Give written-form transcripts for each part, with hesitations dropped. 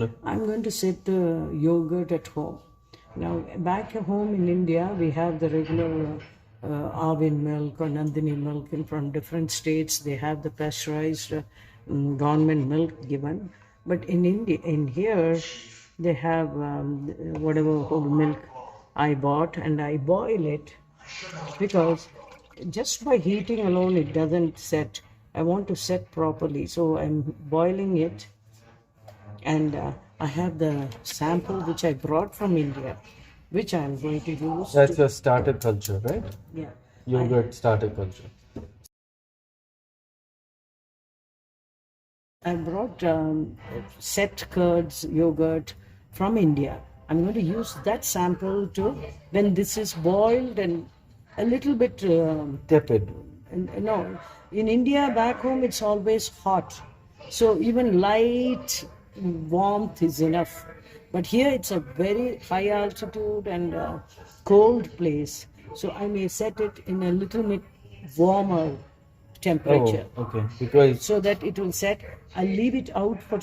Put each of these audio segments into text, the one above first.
I'm going to set the yogurt at home. Now, back home in India, we have the regular Arvin milk or Nandini milk, and from different states they have the pasteurized government milk given. But in India, in here, they have whatever whole milk I bought, and I boil it because just by heating alone it doesn't set. I want to set properly, so I'm boiling it, and I have the sample which I brought from India, which I'm going to use. That's your starter culture, right? Yeah. Yogurt starter culture. I brought set curds, yogurt from India. I'm going to use that sample to, when this is boiled and a little bit Tepid. no, in India back home it's always hot, so even light warmth is enough. But here it's a very high altitude and cold place, so I may set it in a little bit warmer temperature. Oh, okay. Because So that it will set. I'll leave it out for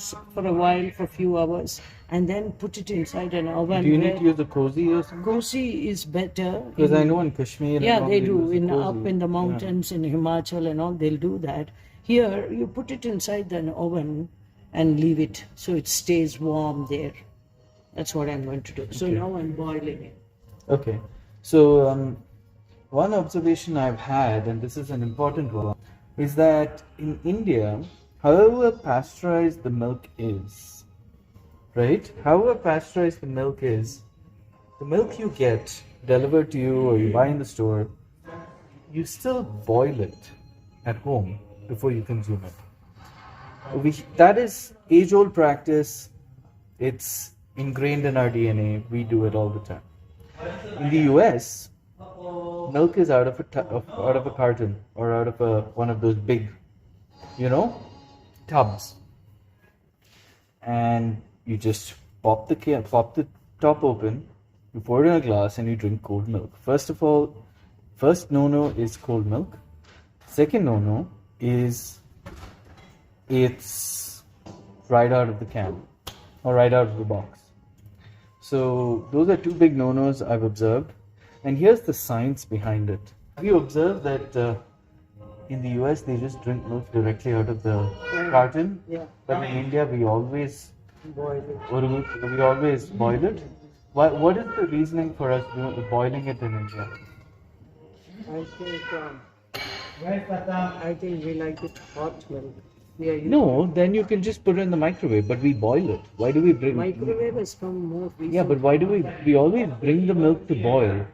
a while, for a few hours, and then put it inside an oven. do you need to use a cozy or something? Gosi is better. Because I know in Kashmir, and Yeah, all they use do. a In cozy. up in the mountains in Himachal and all, they'll do that. Here, you put it inside the oven and leave it so it stays warm there. That's what I'm going to do. So now I'm boiling it. Okay. So one observation I've had, and this is an important one, is that in India, however pasteurized the milk is, right? However pasteurized the milk is, the milk you get delivered to you or you buy in the store, you still boil it at home before you consume it. That is age-old practice. It's ingrained in our DNA. We do it all the time. In the US, milk is out of a carton or out of one of those big, tubs, and you just pop the top open, you pour it in a glass, and you drink cold milk. First of all, first no-no is cold milk. Second no-no is it's right out of the can or right out of the box. So those are two big no-nos I've observed. And here's the science behind it. Have you observed that in the US they just drink milk directly out of the carton? Yeah. But in India we always Boil it. we always boil it. What is the reasoning for us boiling it in India? I think we like it hot milk. We are using No, then you can just put it in the microwave, but we boil it. Why do we bring microwave has come more recent. Yeah, but why do we always bring the milk to boil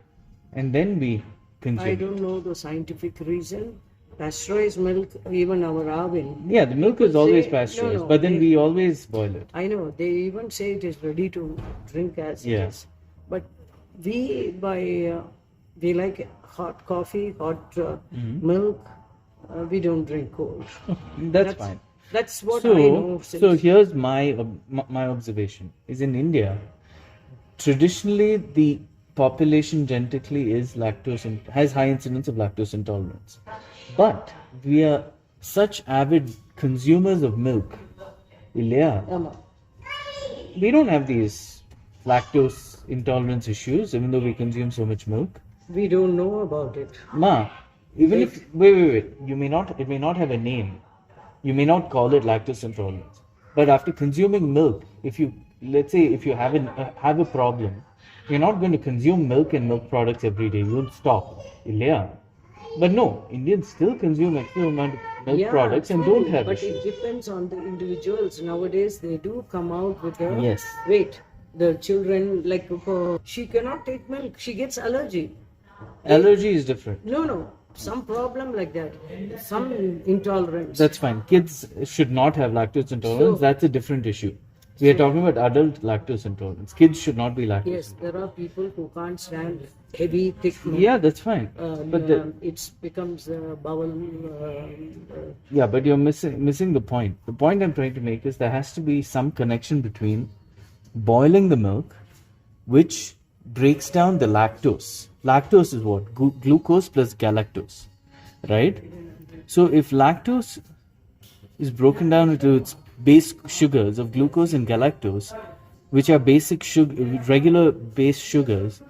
and then we I consume? don't know the scientific reason. Pasteurized milk, even our oven. Yeah, the milk is always say- pasteurized, no, but then they- we always boil it. I know they even say it is ready to drink as Yeah. it is, but we like hot coffee, hot milk. We don't drink cold. That's fine. That's what I know. So here's my observation is in India, traditionally the population genetically is has high incidence of lactose intolerance, but we are such avid consumers of milk, Ilya, we don't have these lactose intolerance issues even though we consume so much milk. We don't know about it. Ma, even if wait, it may not have a name. You may not call it lactose intolerance, but after consuming milk, let's say if you have a problem, you're not going to consume milk and milk products every day. You'll stop, yeah. But no, Indians still consume extra amount of milk products and don't have but issues. it depends on the individuals. Nowadays, they do come out with the Yes. wait. The children, like she cannot take milk. She gets allergy. Allergy is different. No, some problem like that. Some intolerance. That's fine. Kids should not have lactose intolerance. So- That's a different issue. We are talking about adult lactose intolerance. Kids should not be lactose. Yes, there are people who can't stand heavy, thick milk. Yeah, that's fine. But it becomes bowel. yeah, but you're missing the point. The point I'm trying to make is there has to be some connection between boiling the milk, which breaks down the lactose. Lactose is what? Glucose plus galactose, right? So if lactose is broken down into its base sugars of glucose and galactose, which are basic regular base sugars,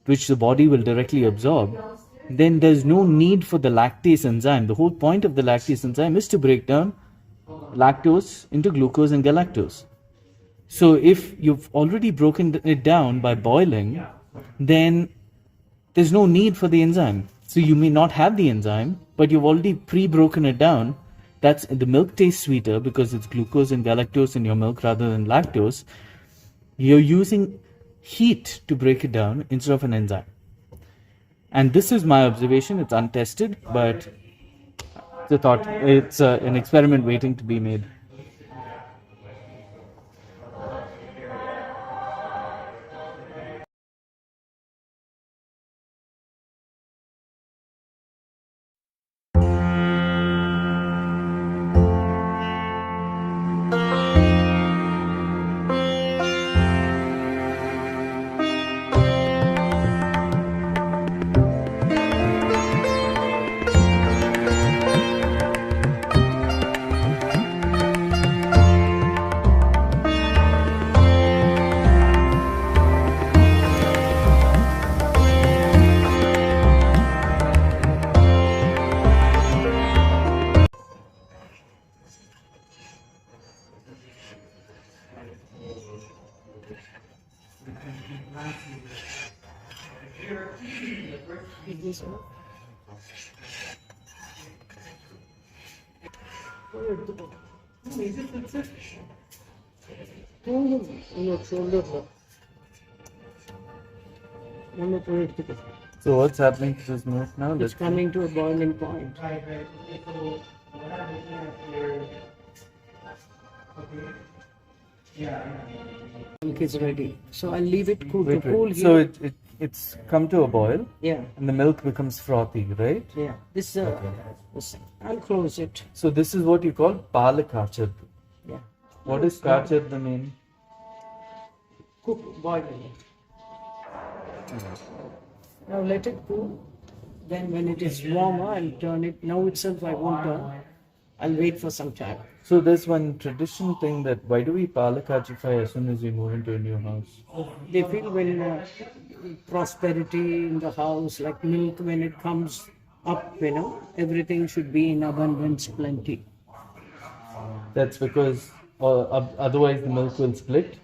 which the body will directly absorb, then there's no need for the lactase enzyme. The whole point of the lactase enzyme is to break down lactose into glucose and galactose. So if you've already broken it down by boiling, then there's no need for the enzyme. So you may not have the enzyme, but you've already pre-broken it down. That's the milk tastes sweeter because it's glucose and galactose in your milk rather than lactose. You're using heat to break it down instead of an enzyme. And this is my observation. It's untested, but it's a thought. It's an experiment waiting to be made. So what's happening to this milk now? It's coming to a boiling point. Milk is ready. So I'll leave it cool to cool here. So it's come to a boil, Yeah, and the milk becomes frothy, right? yeah. This, I'll close it. So this is what you call palakachad. Yeah. What does kachad mean? Cook, boiling. Now let it cool. Then when it is warmer, I'll turn it. Now itself I won't turn. I'll wait for some time. So there's one tradition thing that why do we palakachify as soon as we move into a new house? They feel when prosperity in the house, like milk, when it comes up, everything should be in abundance, plenty. That's because otherwise the milk will split.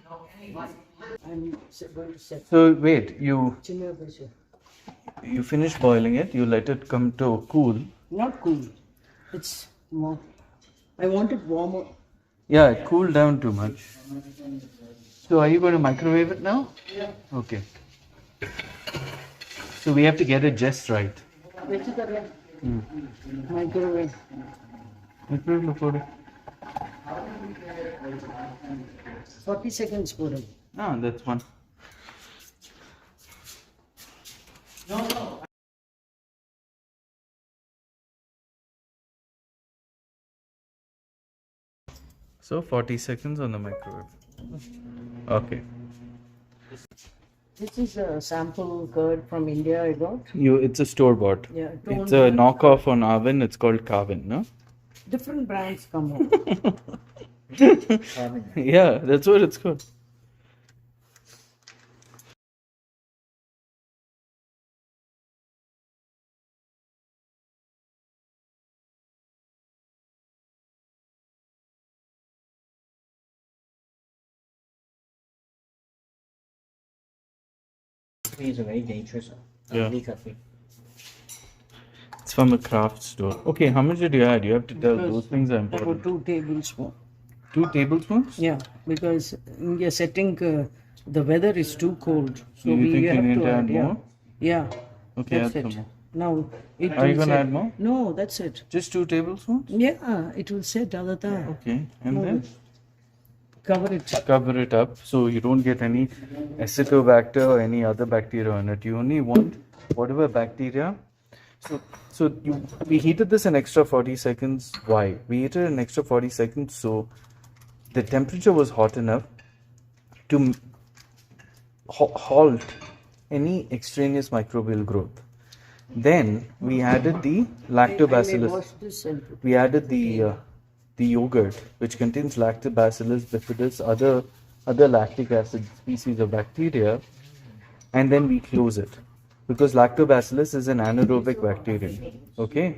I'm going to set. So wait, you finish boiling it, you let it come to cool. Not cool. It's more. I want it warmer. Yeah, it cooled down too much. So are you going to microwave it now? Yeah. Okay. So we have to get it just right. Microwave. Microwave 40 seconds, Puram. Ah, that's one. No. So 40 seconds on the microwave. Okay. This is a sample curd from India I got. It's a store bought. Yeah, It's a knockoff on oven. It's called Carvin, no? Different brands come out. Yeah, that's what it's called. It's very dangerous. Yeah. Coffee. It's from a craft store. Okay, how much did you add? You have to tell. Those things are I put important. 2 tablespoons. 2 tablespoons? Yeah, because in your setting, the weather is too cold. So You think you have need to to add yeah. more? Yeah. Okay, That's add it. some more. Now, it Are you will going to set. add more? No, that's it. Just 2 tablespoons? Yeah, it will set other time. Okay, and then Cover it. cover it up so you don't get any acetobacter or any other bacteria in it. You only want whatever bacteria. So we heated this an extra 40 seconds. Why? We heated an extra 40 seconds so the temperature was hot enough to halt any extraneous microbial growth. Then we added the I may lactobacillus. wash this and put We added the the yogurt, which contains lactobacillus bifidus, other lactic acid species of bacteria, and then we close it because lactobacillus is an anaerobic bacterium. Okay,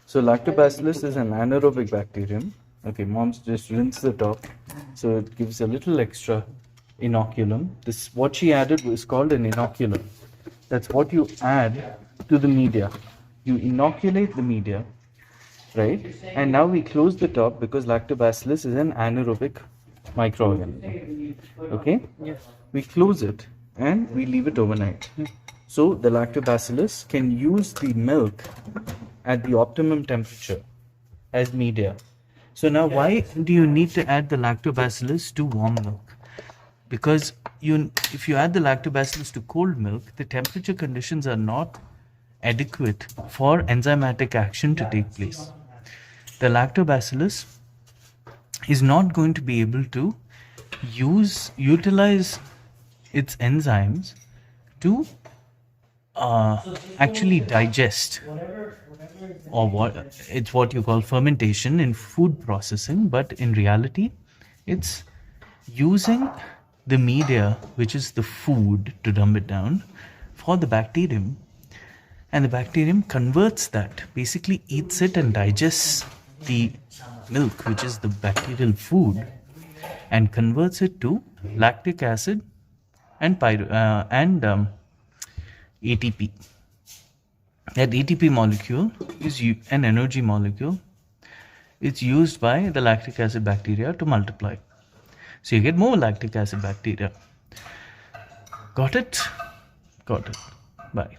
so lactobacillus is an anaerobic bacterium. Okay, mom's just rinse the top, so it gives a little extra inoculum. This what she added was called an inoculum. That's what you add to the media. You inoculate the media, right? And now we close the top because lactobacillus is an anaerobic microorganism. Okay? We close it and we leave it overnight. So the lactobacillus can use the milk at the optimum temperature as media. So now why do you need to add the lactobacillus to warm milk? Because if you add the lactobacillus to cold milk, the temperature conditions are not adequate for enzymatic action to take place. The lactobacillus is not going to be able to utilize its enzymes to actually digest, or what you call fermentation in food processing, but in reality it's using the media, which is the food, to dumb it down for the bacterium, and the bacterium converts that, basically eats it and digests the milk, which is the bacterial food, and converts it to lactic acid and ATP. That ATP molecule is an energy molecule. It's used by the lactic acid bacteria to multiply. So you get more lactic acid bacteria. Got it? Got it. Bye.